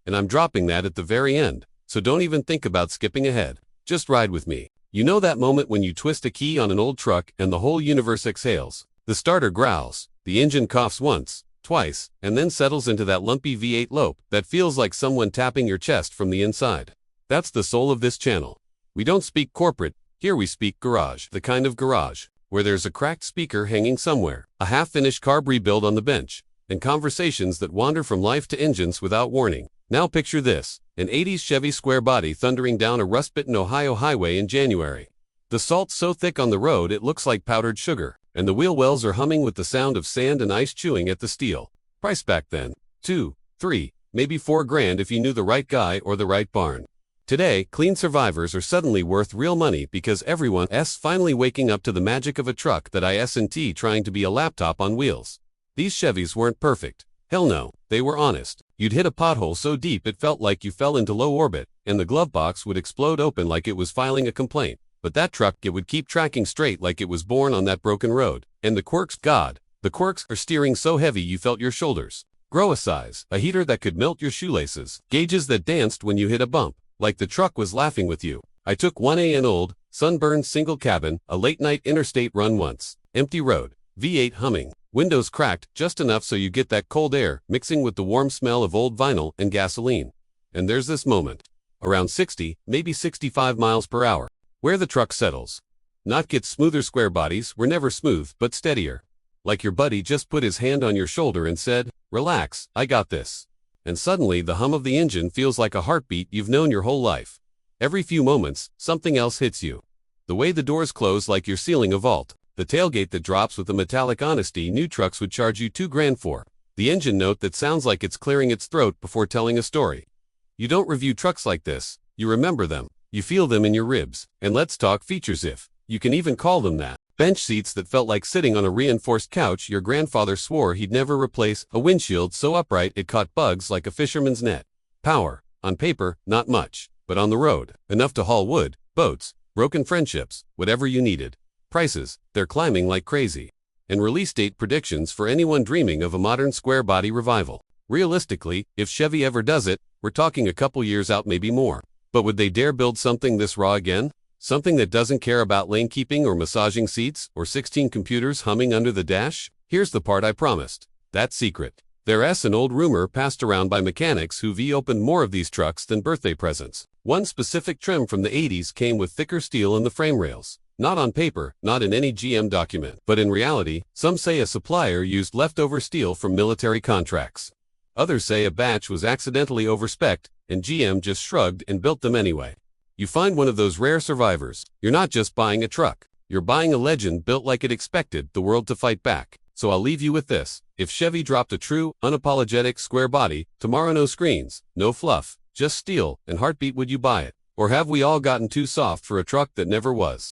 and I'm dropping that at the very end, so don't even think about skipping ahead. Just ride with me. You know that moment when you twist a key on an old truck and the whole universe exhales? The starter growls, the engine coughs once, twice, and then settles into that lumpy V8 lope that feels like someone tapping your chest from the inside. That's the soul of this channel. We don't speak corporate, here we speak garage, the kind of garage where there's a cracked speaker hanging somewhere, a half-finished carb rebuild on the bench, and conversations that wander from life to engines without warning. Now picture this, an 80s Chevy Squarebody thundering down a rust-bitten Ohio highway in January. The salt's so thick on the road it looks like powdered sugar, and the wheel wells are humming with the sound of sand and ice chewing at the steel. Price back then, 2, 3, maybe $4 if you knew the right guy or the right barn. Today, clean survivors are suddenly worth real money because everyone's finally waking up to the magic of a truck that isn't trying to be a laptop on wheels. These Chevys weren't perfect. Hell no, they were honest. You'd hit a pothole so deep it felt like you fell into low orbit, and the glove box would explode open like it was filing a complaint. But that truck, it would keep tracking straight like it was born on that broken road. And the quirks, God, the quirks are steering so heavy you felt your shoulders grow a size, a heater that could melt your shoelaces, gauges that danced when you hit a bump, like the truck was laughing with you. I took 1A an old, sunburned single cabin, a late-night interstate run once. Empty road, V8 humming, windows cracked just enough so you get that cold air mixing with the warm smell of old vinyl and gasoline. And there's this moment, around 60, maybe 65 miles per hour, where the truck settles. Not get smoother. Squarebodies were never smooth, but steadier. Like your buddy just put his hand on your shoulder and said, "Relax, I got this." And suddenly the hum of the engine feels like a heartbeat you've known your whole life. Every few moments, something else hits you. The way the doors close like you're sealing a vault. The tailgate that drops with a metallic honesty new trucks would charge you $2,000 for. The engine note that sounds like it's clearing its throat before telling a story. You don't review trucks like this, you remember them. You feel them in your ribs. And let's talk features, if you can even call them that. Bench seats that felt like sitting on a reinforced couch your grandfather swore he'd never replace. A windshield so upright it caught bugs like a fisherman's net. Power, on paper, not much, but on the road, enough to haul wood, boats, broken friendships, whatever you needed. Prices, they're climbing like crazy. And release date predictions for anyone dreaming of a modern square body revival. Realistically, if Chevy ever does it, we're talking a couple years out, maybe more. But would they dare build something this raw again? Something that doesn't care about lane keeping or massaging seats or 16 computers humming under the dash? Here's the part I promised. That's secret. There's an old rumor passed around by mechanics who've opened more of these trucks than birthday presents. One specific trim from the 80s came with thicker steel in the frame rails. Not on paper, not in any GM document, but in reality, some say a supplier used leftover steel from military contracts. Others say a batch was accidentally overspec'd, and GM just shrugged and built them anyway. You find one of those rare survivors. You're not just buying a truck. You're buying a legend built like it expected the world to fight back. So I'll leave you with this. If Chevy dropped a true, unapologetic square body, tomorrow no screens, no fluff, just steel and heartbeat, would you buy it? Or have we all gotten too soft for a truck that never was?